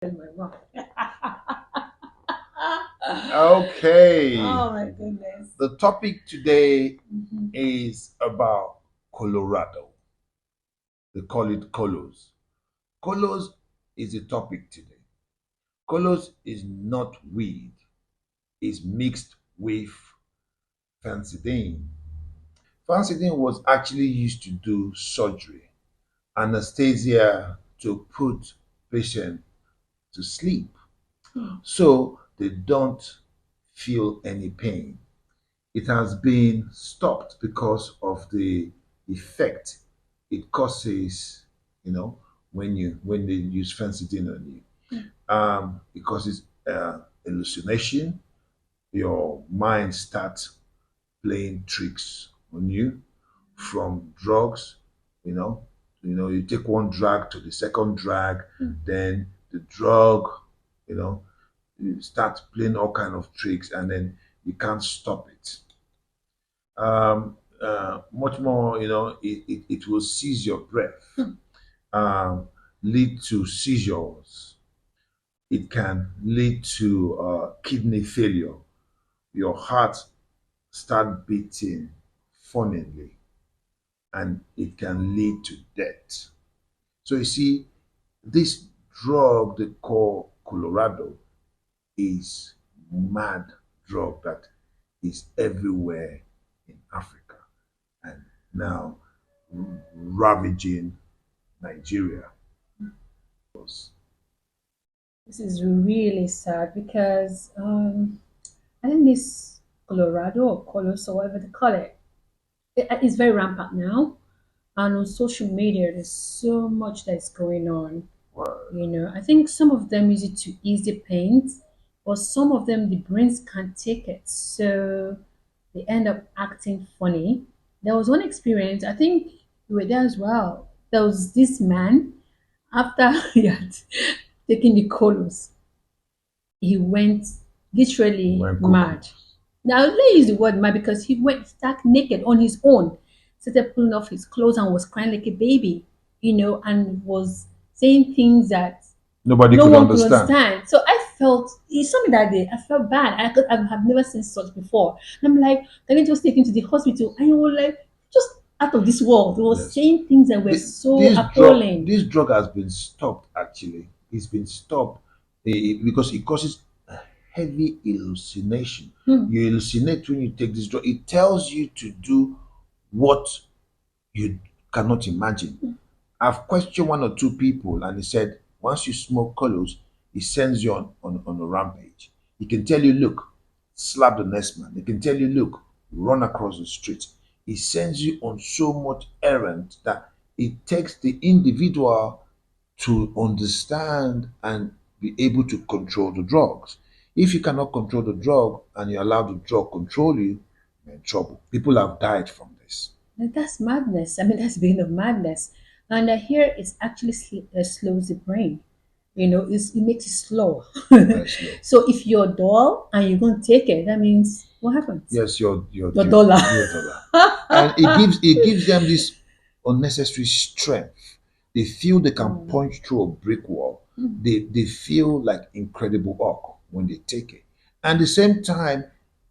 In my mouth. Okay. Oh my goodness. The topic today Mhm. is about Colorado. They call it colos. Colos is the topic today. Colos is not weed, it's mixed with fancidine. Fancidine was actually used to do surgery, anesthesia to put patient to sleep so they don't feel any pain. It has been stopped because of the effect it causes, you know, when they use fentanyl on you. It causes hallucination. Your mind starts playing tricks on you from drugs. You know, you take one drug to the second drug, then the drug, you know, you start playing all kind of tricks, and then you can't stop it. Much more, it will seize your breath, um, lead to seizures. It can lead to kidney failure. Your heart start beating funnily, and it can lead to death. So you see, this drug they call Colorado is mad drug that is everywhere in Africa and now ravaging Nigeria. This is really sad because I think this Colorado or Colos or whatever they call it, it's very rampant now. And on social media, there's so much that's going on. I think some of them use it to ease the pain, but some of them the brains can't take it, so they end up acting funny. There was one experience, I think you were there as well. There was this man after he had taken the colos, he went literally When cuckoo. mad. Now let's use the word mad because he went stark naked on his own, started pulling off his clothes and was crying like a baby, and was saying things that Nobody no could one could understand. understand. So I felt he saw me that day. I felt bad. I have never seen such before. And I'm like, can I just take him to the hospital? And he was like, just out of this world. He was Yes. saying things that were so This drug, appalling. this drug has been stopped. Actually, it's been stopped because it causes a heavy hallucination. Hmm. You hallucinate when you take this drug. It tells you to do what you cannot imagine. I've questioned one or two people, and he said once you smoke colos, he sends you on a rampage. He can tell you, look, slap the next man. He can tell you, look, run across the street. He sends you on so much errand that it takes the individual to understand and be able to control the drugs. If you cannot control the drug and you allow the drug control you, you're in trouble. People have died from this. That's madness. I mean, that's being of madness. And I hear it's actually slows the brain. It makes it slow. Very slow. So if you're dull and you're going to take it, that means what happens? Yes, your You're due, duller. your dollar. And it gives them this unnecessary strength. They feel they can Mm. punch through a brick wall. They feel like incredible Hulk when they take it. And at the same time,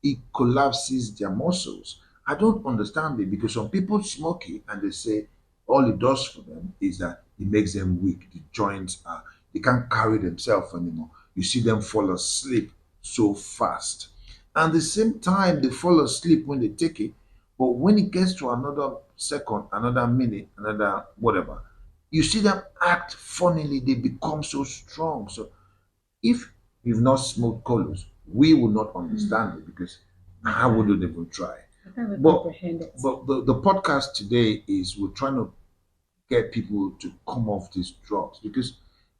it collapses their muscles. I don't understand it because some people smoke it and they say all it does for them is that it makes them weak. The joints are they can't carry themselves anymore. You see them fall asleep so fast. And at the same time, they fall asleep when they take it. But when it gets to another second, another minute, another whatever, you see them act funnily. They become so strong. So if you've not smoked colos, we will not understand it because I wouldn't even try. I can't even But comprehend it. the podcast today is we're trying to get people to come off these drugs because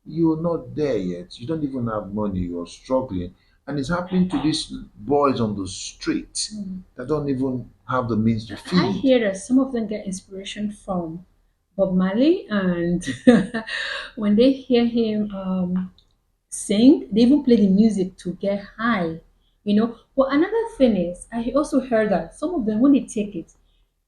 you're not there yet. You don't even have money. You're struggling. And it's happening to these boys on the street that don't even have the means to I feed. hear that some of them get inspiration from Bob Marley, and when they hear him sing, they even play the music to get high. But another thing is, I also heard that some of them, when they take it,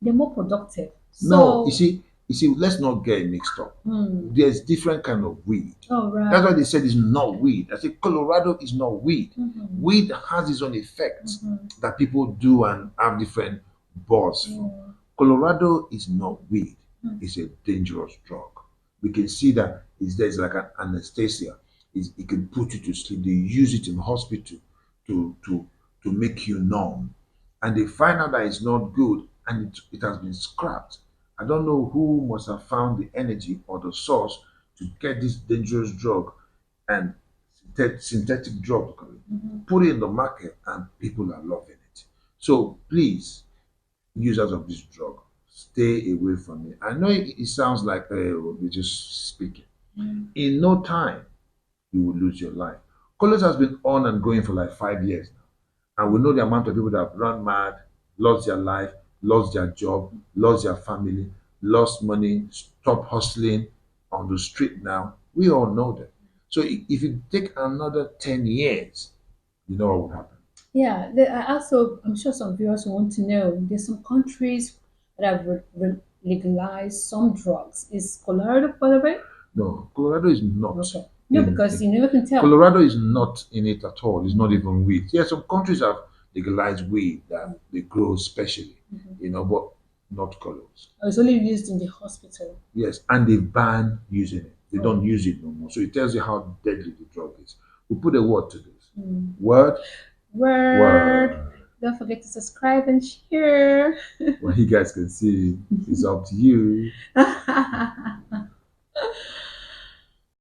they're more productive. No, you So, see, You see, let's not get it mixed up. Mm. There's different kind of weed. Oh, That's why right. they said it's not weed. I said Colorado is not weed. Mm-hmm. Weed has its own effects Mm-hmm. that people do and have different buzz from. Yeah. Colorado is not weed. Mm. It's a dangerous drug. We can see that there's like an anesthesia. It can put you to sleep. They use it in hospital to to to make you numb, and they find out that it's not good, and it has been scrapped. I don't know who must have found the energy or the source to get this dangerous drug and synthetic drug, Mhm. put it in the market, and people are loving it. So please, users of this drug, stay away from it. I know it sounds like we're just speaking. Mm. In no time, you will lose your life. College has been on and going for like 5 years now, and we know the amount of people that have run mad, lost their life, lost their job, lost their family, lost money, stop hustling on the street now. We all know them. So if you take another 10 years, you know what will happen. Yeah, I also, I'm sure some viewers want to know there's some countries that have legalized some drugs. Is Colorado part of it? No, Colorado is not Okay. No, in, because in you never can tell. Colorado is not in it at all. It's not Mhm. even weed. Yeah, some countries have legalized weed that they grow specially, Mhm. but not colors. Oh, it's only used in the hospital. Yes, and they ban using it. They Oh. don't use it no more. So it tells you how deadly the drug is. We put a word to this. Mm. Word, Word. word. Don't forget to subscribe and share. What you guys can see is up to you.